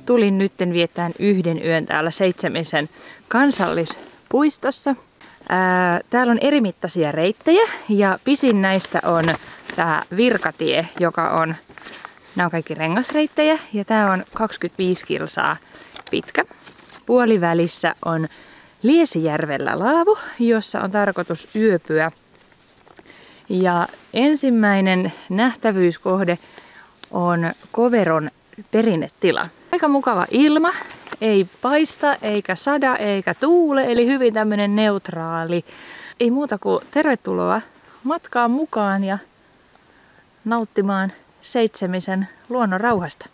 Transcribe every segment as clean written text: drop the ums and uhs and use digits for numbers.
tulin nytten viettämään yhden yön täällä Seitsemisen kansallispuistossa. Täällä on erimittaisia reittejä ja pisin näistä on tää Virkatie, joka on, nämä on kaikki rengasreittejä ja tää on 25 kilsaa pitkä. Puolivälissä on Liesijärvellä laavu, jossa on tarkoitus yöpyä. Ja ensimmäinen nähtävyyskohde on Koveron perinnetila. Aika mukava ilma, ei paista eikä sada eikä tuule, eli hyvin tämmönen neutraali. Ei muuta kuin tervetuloa matkaan mukaan ja nauttimaan Seitsemisen luonnon rauhasta.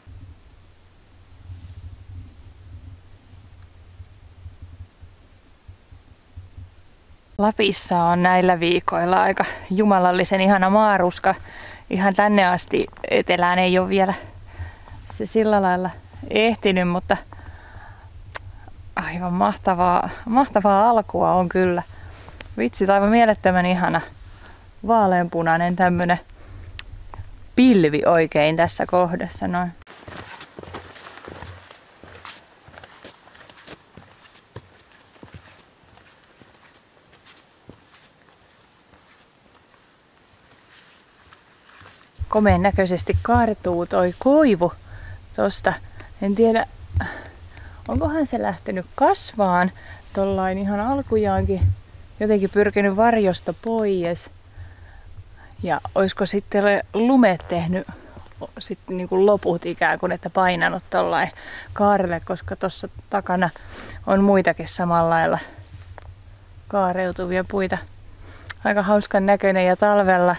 Lapissa on näillä viikoilla aika jumalallisen ihana maaruska. Ihan tänne asti etelään ei ole vielä se sillä lailla ehtinyt, mutta aivan mahtavaa alkua on kyllä. Vitsi, aivan mielettömän ihana vaaleanpunainen tämmönen pilvi oikein tässä kohdassa noin. Komeen näköisesti kaartuu toi koivu tosta. En tiedä, onkohan se lähtenyt kasvaan tollain ihan alkujaankin. Jotenkin pyrkinyt varjosta pois. Ja oisko sitten lumet tehnyt sitten niin kuin loput ikään kuin, että painanut tollain kaarelle, koska tuossa takana on muitakin samalla lailla kaareutuvia puita. Aika hauskan näköinen ja talvella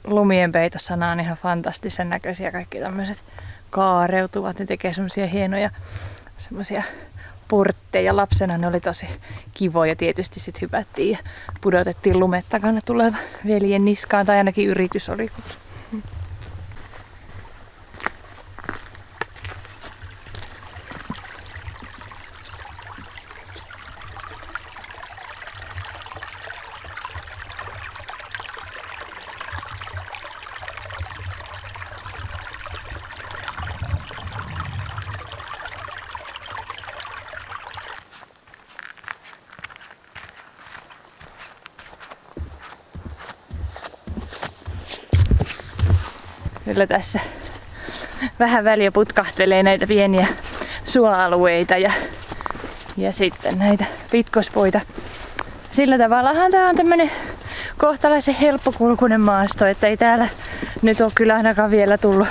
lumien peitossa nämä on ihan fantastisen näköisiä, kaikki tämmöiset kaareutuvat. Ne tekee semmosia hienoja semmosia portteja. Lapsena ne oli tosi kivoja. Tietysti sit hypättiin ja pudotettiin lumet takana tuleva veljen niskaan, tai ainakin yritys oli. Kyllä tässä vähän väliä putkahtelee näitä pieniä suoalueita ja sitten näitä pitkospuita. Sillä tavallahan tää on tämmönen kohtalaisen helppokulkuinen maasto, että ei täällä nyt ole kyllä ainakaan vielä tullut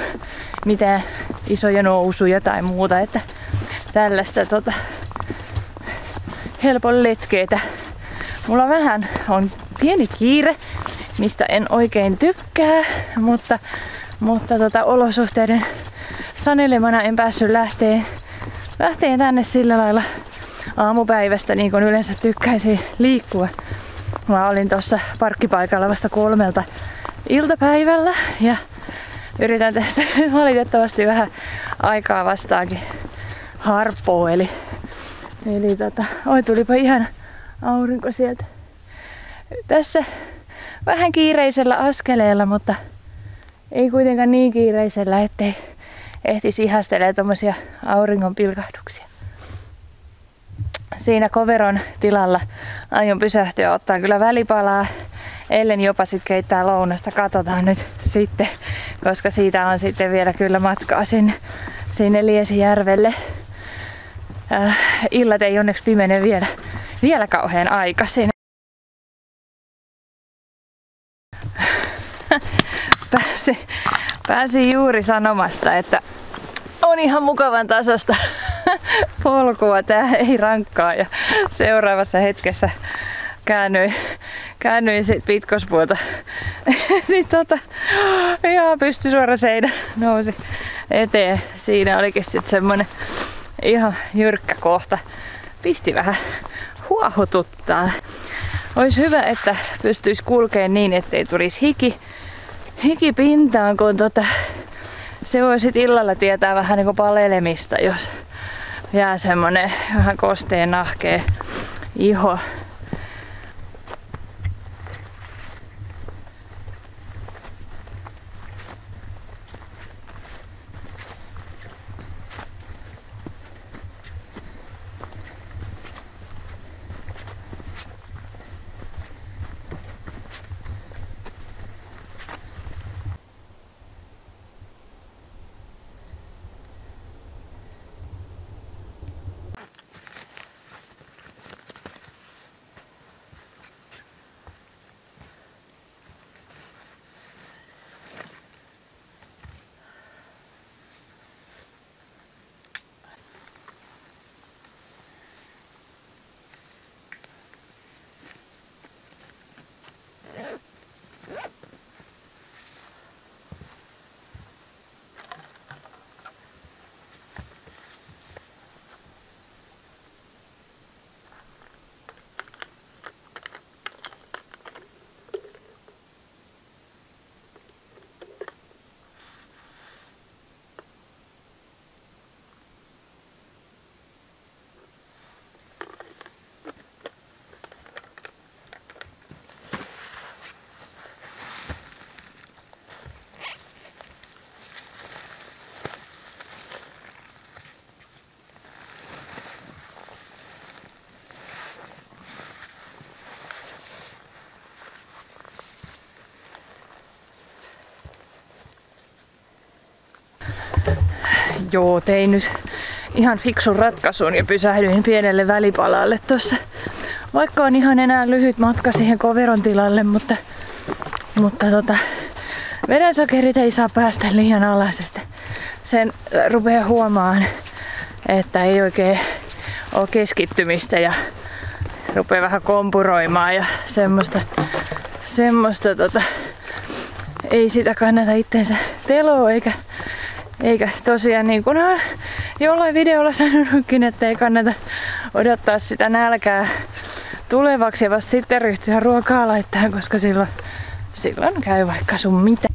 mitään isoja nousuja tai muuta, että tällaista helpon letkeetä. Mulla vähän on pieni kiire, mistä en oikein tykkää, mutta olosuhteiden sanelemana en päässyt lähteen tänne sillä lailla aamupäivästä, niin kuin yleensä tykkäisin liikkua. Mä olin tuossa parkkipaikalla vasta 3 iltapäivällä ja yritän tässä valitettavasti vähän aikaa vastaakin harppoa. Eli oi, tulipa ihan aurinko sieltä. Tässä vähän kiireisellä askeleella, mutta ei kuitenkaan niin kiireisellä, ettei ehtisi ihastelemaan tommosia auringon pilkahduksia. Siinä Koveron tilalla aion pysähtyä ottaa kyllä välipalaa, ellen jopa sit keittää lounasta. Katsotaan nyt sitten, koska siitä on sitten vielä kyllä matkaa sinne Liesijärvelle. Illat ei onneksi pimene vielä kauhean aikaisin. Pääsin juuri sanomasta, että on ihan mukavan tasasta polkua, tää ei rankkaa, ja seuraavassa hetkessä käännyin sit pitkospuolta niin ihan pystysuora seinä nousi eteen. Siinä olikin sit semmonen ihan jyrkkä kohta. Pisti vähän huohututtaa. Olisi hyvä, että pystyisi kulkemaan niin, ettei tulisi hiki pintaan, kun se voi sit illalla tietää vähän niinku palelemista, jos jää semmonen vähän kosteen nahkea iho. Joo, tein nyt ihan fiksun ratkaisun ja pysähdyin pienelle välipalalle tuossa. Vaikka on ihan enää lyhyt matka siihen Coveron tilalle, mutta verensokerit ei saa päästä liian alas. Että sen rupeaa huomaan, että ei oikein ole keskittymistä ja rupeaa vähän kompuroimaan ja semmoista ei sitä kannata itteensä teloa eikä tosiaan niin kuin on jollain videolla sanonutkin, että ei kannata odottaa sitä nälkää tulevaksi ja vasta sitten ryhtyä ruokaa laittaa, koska silloin käy vaikka sun mitä.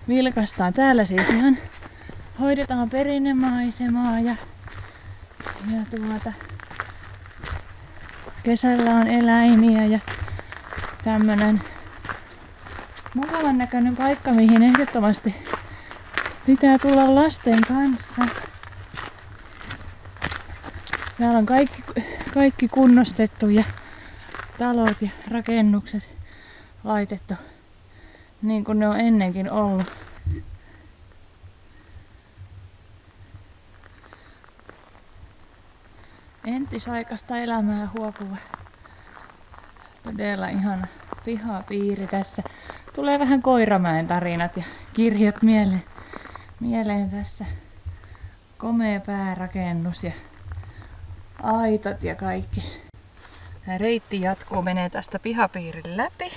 Vilkastaan täällä siis ihan hoidetaan perinnemaisemaa ja kesällä on eläimiä ja tämmönen mukavan näköinen paikka, mihin ehdottomasti pitää tulla lasten kanssa. Täällä on kaikki kunnostettu ja talot ja rakennukset laitettu niin kuin ne on ennenkin ollut. Entisaikaista elämää huokuva. Todella ihana pihapiiri tässä. Tulee vähän Koiramäen tarinat ja kirjat mieleen tässä. Komea päärakennus ja aitat ja kaikki. Tämä reitti jatkuu, menee tästä pihapiirin läpi.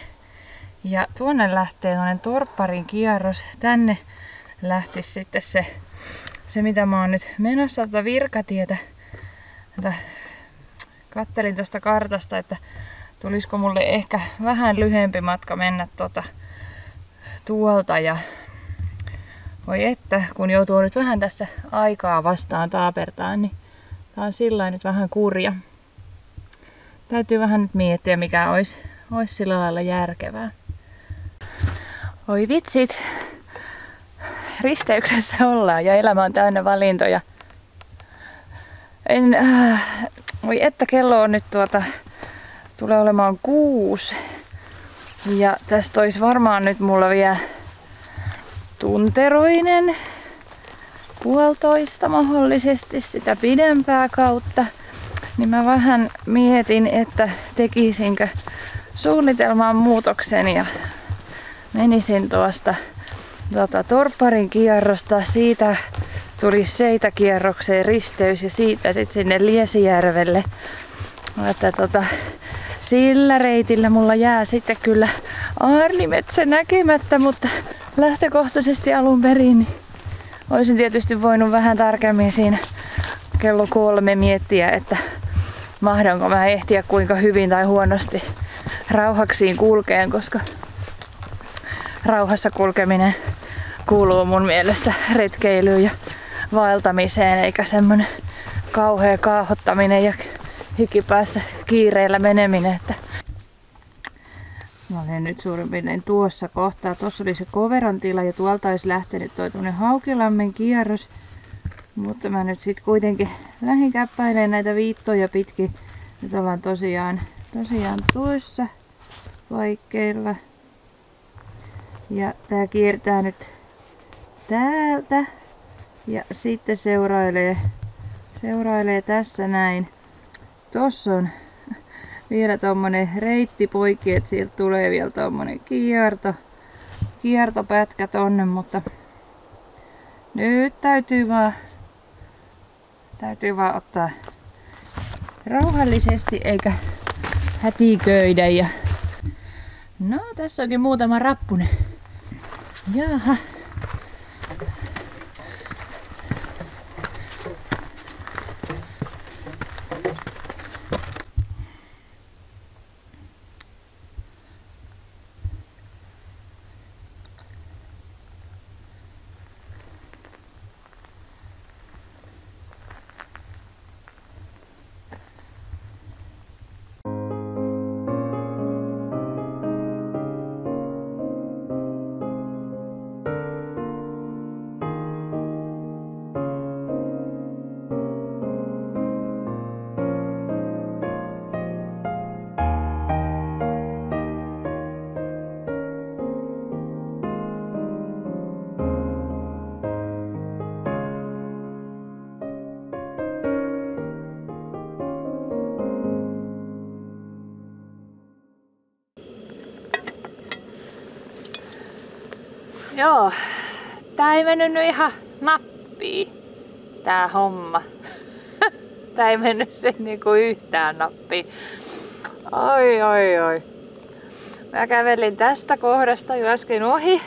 Ja tuonne lähtee tuonne torpparin kierros. Tänne lähti sitten se mitä mä oon nyt menossa tätä virkatietä. Kattelin tuosta kartasta, että tulisiko mulle ehkä vähän lyhyempi matka mennä tuolta. Ja voi että, kun joutuu nyt vähän tässä aikaa vastaan taapertaan, niin tää on sillä nyt vähän kurja. Täytyy vähän nyt miettiä, mikä olisi sillä lailla järkevää. Oi vitsit, risteyksessä ollaan ja elämä on täynnä valintoja. Voi että kello on nyt tulee olemaan 6. Ja tästä olisi varmaan nyt mulla vielä tunteroinen, 1,5 mahdollisesti sitä pidempää kautta. Niin mä vähän mietin, että tekisinkö suunnitelmaan muutoksen ja menisin tuosta torpparin kierrosta, siitä tuli Seitäkierrokseen risteys ja siitä sitten sinne Liesijärvelle. Että sillä reitillä mulla jää sitten kyllä Aarnimetsä näkemättä, mutta lähtökohtaisesti alun perin niin olisin tietysti voinut vähän tarkemmin siinä kello 3 miettiä, että mahdonko mä ehtiä kuinka hyvin tai huonosti rauhaksiin kulkeen, koska rauhassa kulkeminen kuuluu mun mielestä retkeilyyn ja vaeltamiseen, eikä semmonen kauhea kaahottaminen ja hikipäässä kiireellä meneminen. Että mä olen nyt suurin piirtein tuossa kohtaa. Tuossa oli se Coveron tila ja tuolta olisi lähtenyt toi tuonne Haukilammen kierros. Mutta mä nyt sit kuitenkin lähdin käppäilemään näitä viittoja pitkin. Nyt ollaan tosiaan tuossa paikkeilla. Ja tää kiertää nyt täältä ja sitten seurailee tässä näin. Tossa on vielä tommonen reitti poikki, että sieltä tulee vielä tommonen kiertopätkä tonne, mutta nyt täytyy vaan ottaa rauhallisesti eikä hätiköidä. Ja no, tässä onkin muutama rappunen. Jaha. Joo, tää ei mennyt nyt ihan nappiin, tää homma. Tää ei mennyt sen niinku yhtään nappiin. Oi. Mä kävelin tästä kohdasta jo äsken ohi.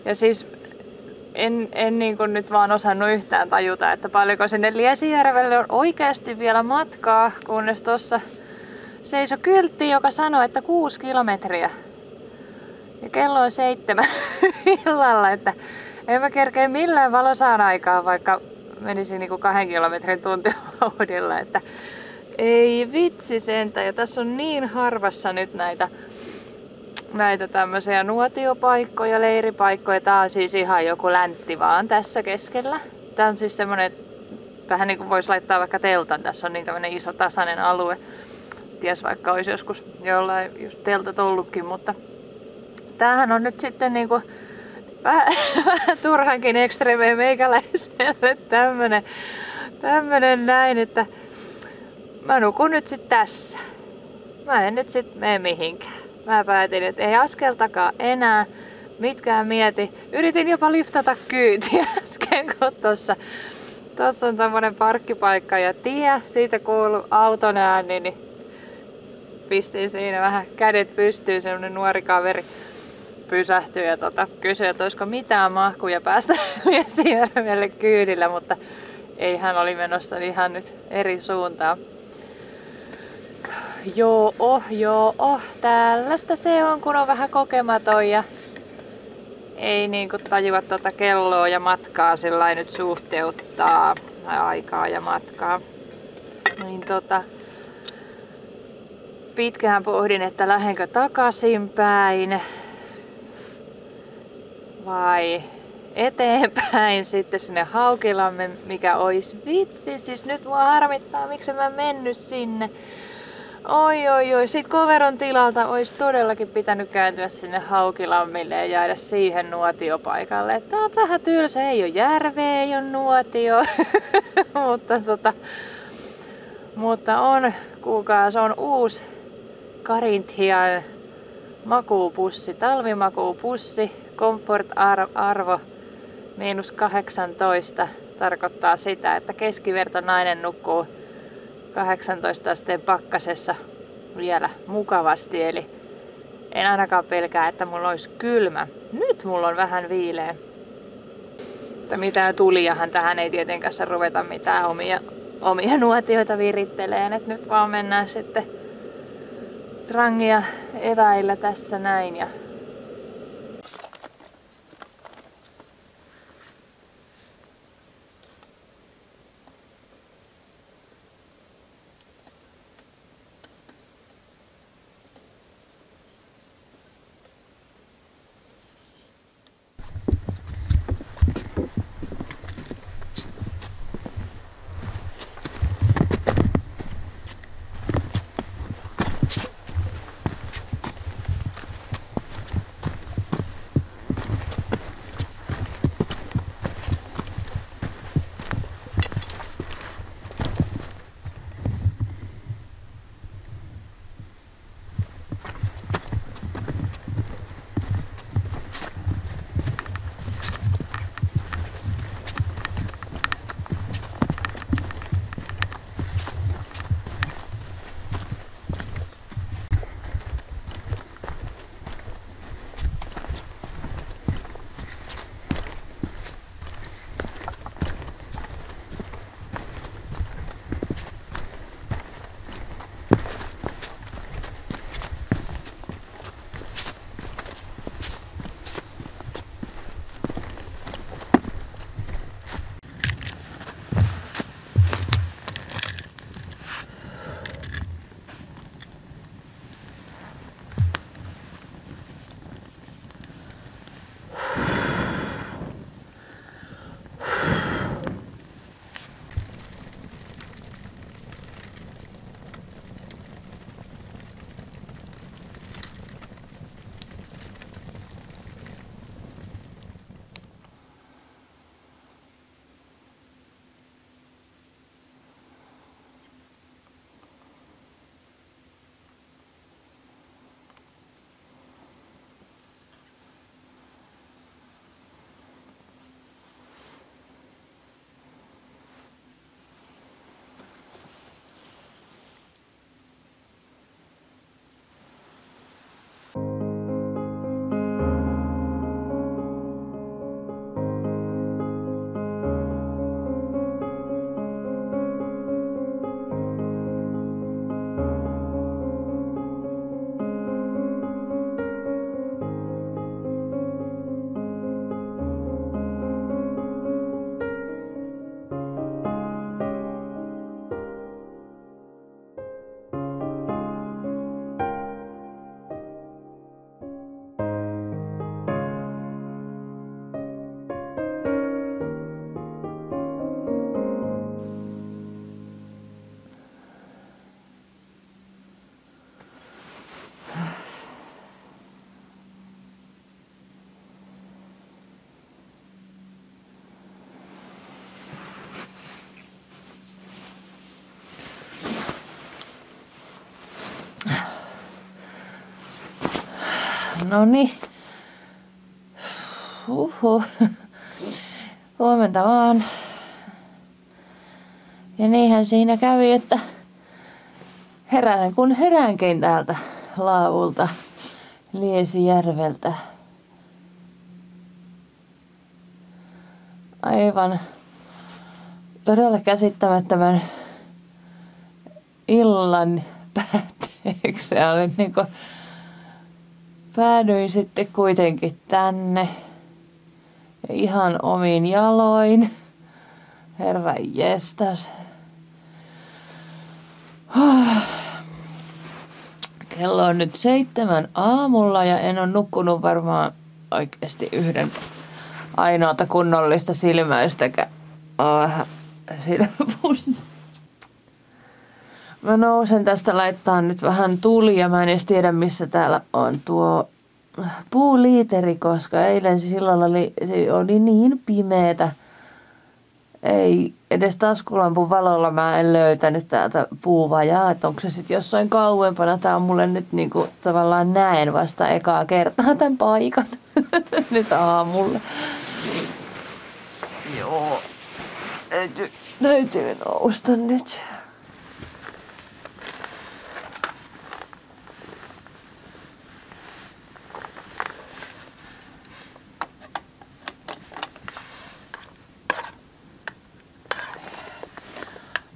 Ja siis en niin kuin nyt vaan osannut yhtään tajuta, että paljonko sinne Liesijärvelle on oikeasti vielä matkaa, kunnes tuossa seisoi kyltti, joka sanoi, että 6 kilometriä. Ja kello on 7 illalla, että en mä kerkeä millään valosaan aikaa, vaikka menisin niinku 2 kilometrin tuntivauhdilla, että ei vitsi sentä. Ja tässä on niin harvassa nyt näitä tämmöisiä nuotiopaikkoja, leiripaikkoja. Tää on siis ihan joku läntti vaan tässä keskellä. Tää on siis semmonen, vähän niin kuin voisi laittaa vaikka teltan. Tässä on niin tämmönen iso tasainen alue. Ties vaikka olisi joskus jollain just teltat ollutkin, mutta tämähän on nyt sitten niinku vähän turhankin ekstremeä meikäläiselle tämmönen näin, että mä nukun nyt sit tässä. Mä en nyt sit mene mihinkään. Mä päätin, että ei askeltakaan enää, mitkään mieti. Yritin jopa liftata kyytiä äsken, kun tossa on tämmönen parkkipaikka ja tie. Siitä kuuluu auton ääni, niin pistin siinä vähän kädet pystyyn, semmonen nuori kaveri pysähtyi ja kysyi, että olisiko mitään mahkuja päästä Liesijärvelle kyydillä, mutta ei, hän oli menossa ihan nyt eri suuntaan. Joo, tällaista se on, kun on vähän kokematon ja ei niinku tajua kelloa ja matkaa sillä nyt suhteuttaa, aikaa ja matkaa. Niin pitkään pohdin, että lähdenkö takaisinpäin vai eteenpäin sitten sinne Haukilamme, mikä ois vitsi. Siis nyt mua harmittaa, miksi mä mennyt sinne. Oi. Sit Koveron tilalta olisi todellakin pitänyt kääntyä sinne Haukilammille ja jäädä siihen nuotiopaikalle. Tää on vähän tylsä, ei oo järveä, ei oo nuotio. mutta on, kuulkaa, se on uusi Carinthian makuupussi, talvimakuupussi, comfort-arvo -18. Tarkoittaa sitä, että keskivertonainen nukkuu 18 asteen pakkasessa vielä mukavasti, eli en ainakaan pelkää, että mulla olisi kylmä. Nyt mulla on vähän viileä. Mutta mitään tuliahan tähän ei tietenkään ruveta mitään omia nuotioita viritteleen, että nyt vaan mennään sitten trangia eväillä tässä näin. Ja Noniin. Huomenta vaan. Ja niinhän siinä kävi, että herään kun heräänkin täältä laavulta Liesijärveltä. Aivan todella käsittämättömän illan päätteeksi. Olin niinku, päädyin sitten kuitenkin tänne ja ihan omin jaloin. Herra jestas. Kello on nyt 7 aamulla ja en ole nukkunut varmaan oikeasti yhden ainoata kunnollista silmäystäkään. Silmäpussi. Mä nousen tästä laittaa nyt vähän tulia. Mä en edes tiedä missä täällä on tuo puuliiteri, koska eilen sillalla se oli niin pimeetä. Ei edes taskulampun valolla mä en löytänyt täältä puuvajaa, että onko se sitten jossain kauempana. Tää on mulle nyt niinku tavallaan näen vasta ekaa kertaa tämän paikan nyt aamulla. Joo, täytyy nousta nyt.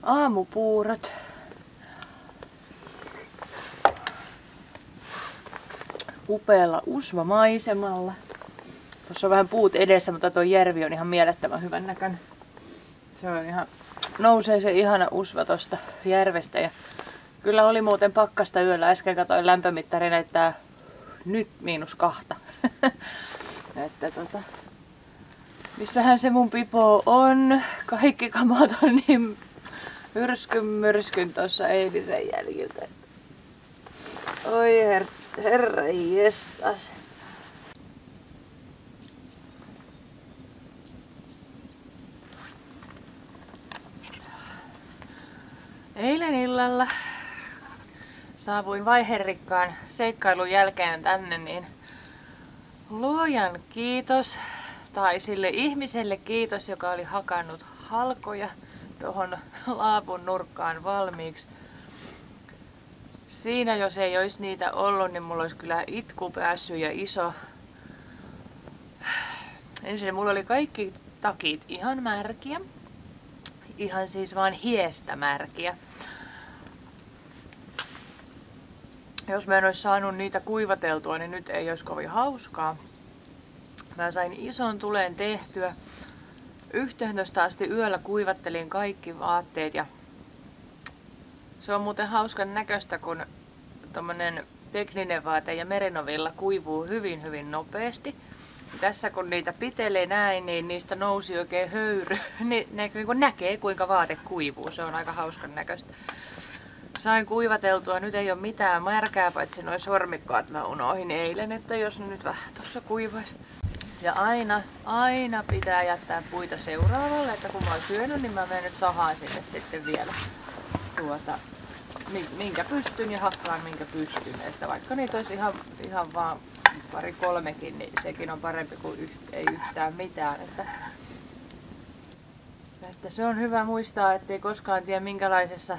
Aamupuurot. Upealla usvamaisemalla. Tuossa on vähän puut edessä, mutta tuo järvi on ihan mielettömän hyvän näköinen. Se on ihan, nousee se ihana usva tosta järvestä. Ja kyllä oli muuten pakkasta yöllä. Äsken katsoin lämpömittari näyttää nyt -2. Että missähän se mun pipo on? Kaikki kamat on niin myrskyn tuossa eilisen jäljiltä. Oi herra jestas. Eilen illalla saavuin vaiherikkaan seikkailun jälkeen tänne, niin luojan kiitos, tai sille ihmiselle kiitos, joka oli hakannut halkoja tuohon laavun nurkkaan valmiiksi. Siinä jos ei olisi niitä ollut, niin mulla olisi kyllä itku päässyt ja iso. Ensin mulla oli kaikki takit ihan märkiä. Ihan siis vaan hiestä märkiä. Jos mä en olisi saanut niitä kuivateltua, niin nyt ei olisi kovin hauskaa. Mä sain ison tulen tehtyä. 11 asti yöllä kuivattelin kaikki vaatteet ja se on muuten hauskan näköistä, kun tommonen tekninen vaate ja merinovilla kuivuu hyvin nopeasti. Tässä kun niitä pitelee näin, niin niistä nousi oikein höyry. Niin näkee kuinka vaate kuivuu, se on aika hauskan näköistä. Sain kuivateltua, nyt ei ole mitään märkää, paitsi noi sormikkaat mä unohin eilen, että jos ne nyt vähän tossa kuivaisi. Ja aina pitää jättää puita seuraavalle, että kun mä oon syönyt, niin mä menen nyt sahaan sinne sitten vielä minkä pystyn ja hakkaan minkä pystyn. Että vaikka niitä olisi ihan vaan 2-3, niin sekin on parempi kuin ei yhtään mitään. Että se on hyvä muistaa, ettei koskaan tiedä minkälaisessa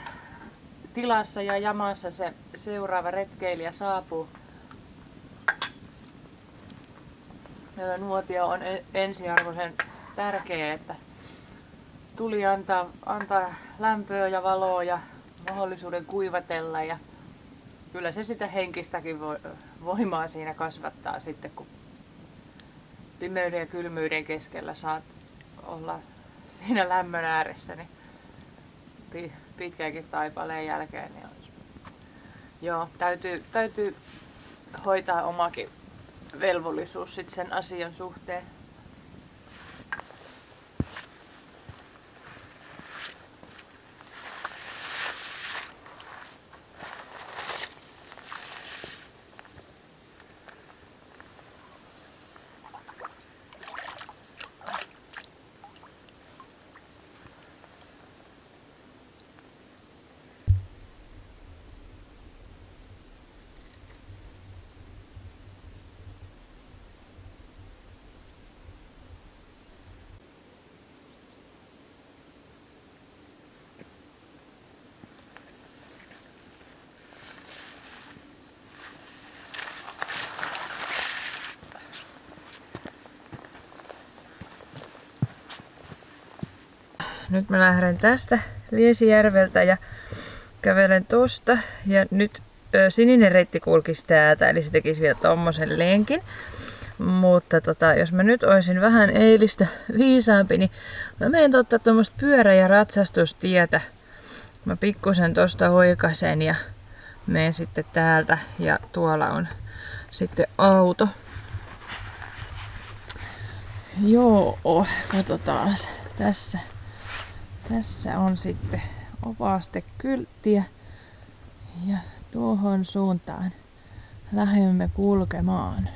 tilassa ja jamassa se seuraava retkeilijä saapuu. Ja nuotio on ensiarvoisen tärkeä, että tuli antaa lämpöä ja valoa ja mahdollisuuden kuivatella ja kyllä se sitä henkistäkin voimaa siinä kasvattaa sitten, kun pimeyden ja kylmyyden keskellä saat olla siinä lämmön ääressä, niin pitkäänkin taipaleen jälkeen niin joo, täytyy hoitaa omakin velvollisuus sit sen asian suhteen. nyt mä lähden tästä Liesijärveltä ja kävelen tosta. Ja nyt sininen reitti kulkisi täältä, eli se tekisi vielä tommosen lenkin. Mutta jos mä nyt olisin vähän eilistä viisaampi, niin mä menen tuommoista pyörä- ja ratsastustietä. Mä pikkusen tosta oikasen ja menen sitten täältä ja tuolla on sitten auto. Joo, katsotaan. Tässä on sitten opastekylttiä ja tuohon suuntaan lähdemme kulkemaan.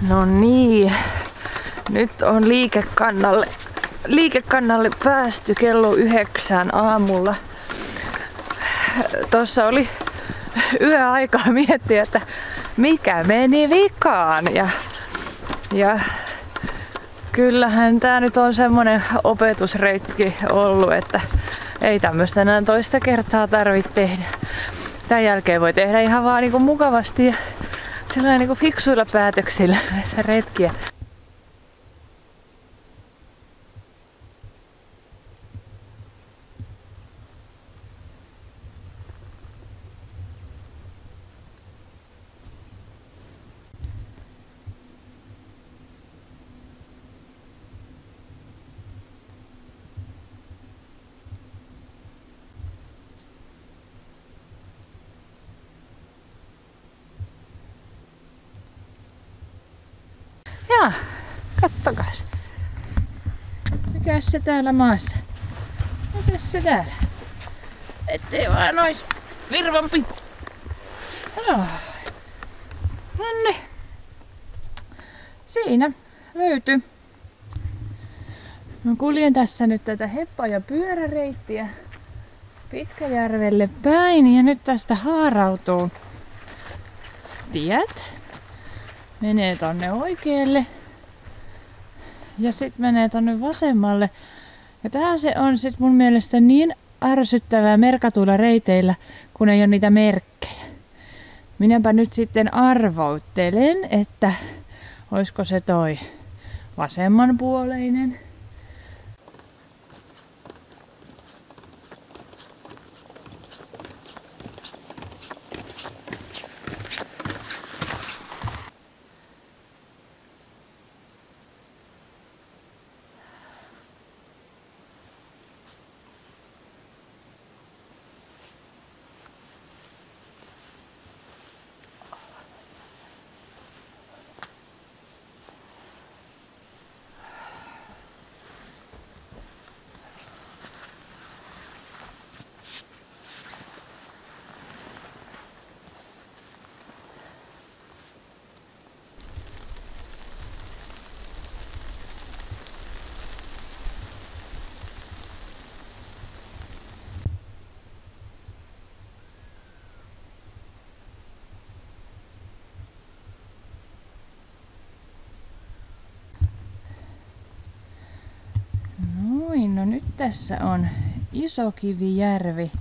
No niin, nyt on liikekannalle päästy kello 9 aamulla. Tuossa oli yöaikaa miettiä, että mikä meni vikaan. Ja kyllähän tää nyt on semmonen opetusreitki ollut, että ei tämmöstä enää toista kertaa tarvitse tehdä. Tän jälkeen voi tehdä ihan vaan niinku mukavasti ja sellainen niinku fiksuilla päätöksillä näitä retkiä. Ja, kattokas. Mikäs se täällä maassa? Mitäs se täällä? Ettei vaan ois virvanpippu. Nonne. Siinä löytyi. Mä kuljen tässä nyt tätä heppa- ja pyöräreittiä Pitkäjärvelle päin ja nyt tästä haarautuu tiet. Menee tonne oikealle ja sitten menee tonne vasemmalle. Ja tää se on sit mun mielestä niin ärsyttävää merkatuilla reiteillä, kun ei ole niitä merkkejä. Minäpä nyt sitten arvauttelen, että oisko se toi vasemmanpuoleinen. No nyt tässä on Isokivijärvi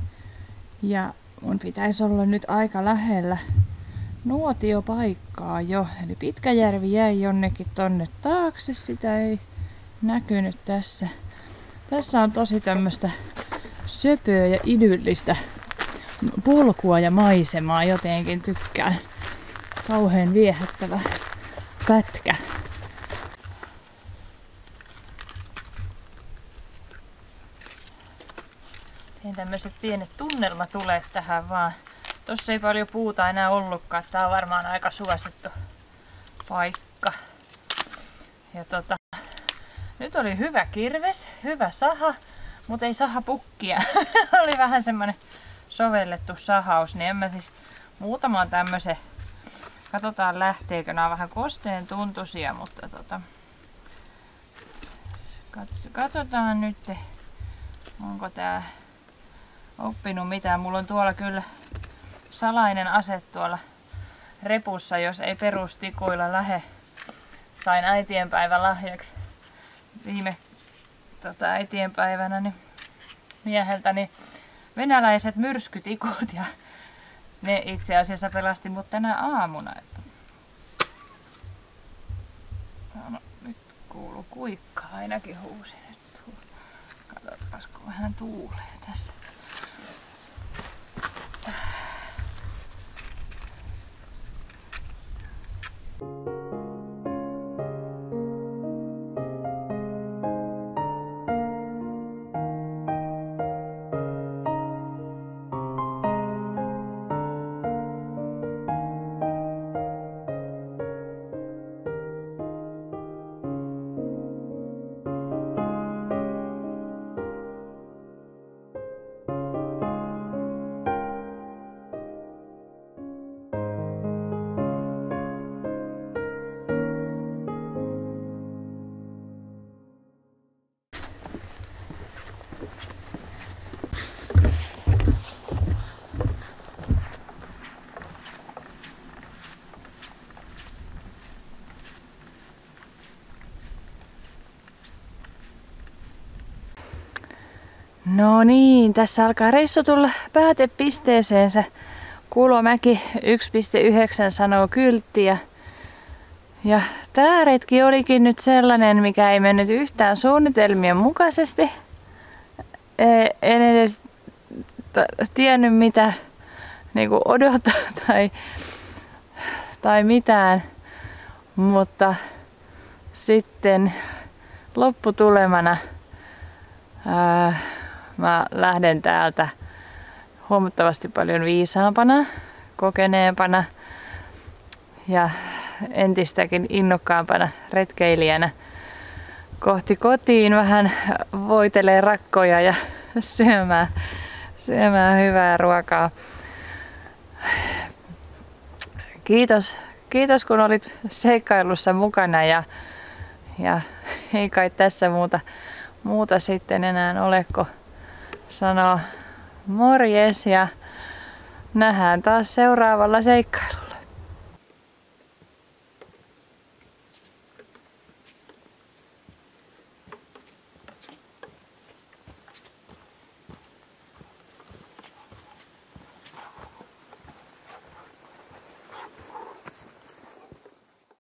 ja mun pitäisi olla nyt aika lähellä nuotiopaikkaa jo. Eli Pitkäjärvi jäi jonnekin tonne taakse, sitä ei näkynyt tässä. Tässä on tosi tämmöstä söpöä ja idyllistä polkua ja maisemaa, jotenkin tykkään. Kauhean viehättävä pätkä. Tämmöiset pienet tunnelmatulet tähän vaan. Tossa ei paljon puuta enää ollutkaan. Tää on varmaan aika suosittu paikka. Ja nyt oli hyvä kirves, hyvä saha, mutta ei sahapukkia. Oli vähän semmonen sovellettu sahaus, niin en mä siis muutamaan tämmösen. Katsotaan lähteekö, nää on vähän kosteen tuntuisia, mutta katsotaan nyt, onko tää oppinut mitään. Mulla on tuolla kyllä salainen ase tuolla repussa, jos ei perustikuilla lähe. Sain äitienpäivän lahjaksi viime äitienpäivänä niin mieheltäni venäläiset myrskytikut ja ne itse asiassa pelasti mut tänä aamuna. No, nyt kuuluu kuikka, ainakin huusi nyt. Katsotaanpas, kun vähän tuulee tässä. No niin, tässä alkaa reissu tulla päätepisteeseensä. Kulomäki 1,9 sanoo kyltti. Ja tää retki olikin nyt sellainen, mikä ei mennyt yhtään suunnitelmien mukaisesti. En edes tiennyt mitä niinku odottaa tai mitään. Mutta sitten lopputulemana mä lähden täältä huomattavasti paljon viisaampana, kokeneempana ja entistäkin innokkaampana retkeilijänä kohti kotiin. Vähän voitelee rakkoja ja syömään hyvää ruokaa. Kiitos kun olit seikkailussa mukana ja ei kai tässä muuta sitten enää ole, kun sanoo morjes ja nähdään taas seuraavalla seikkailulla.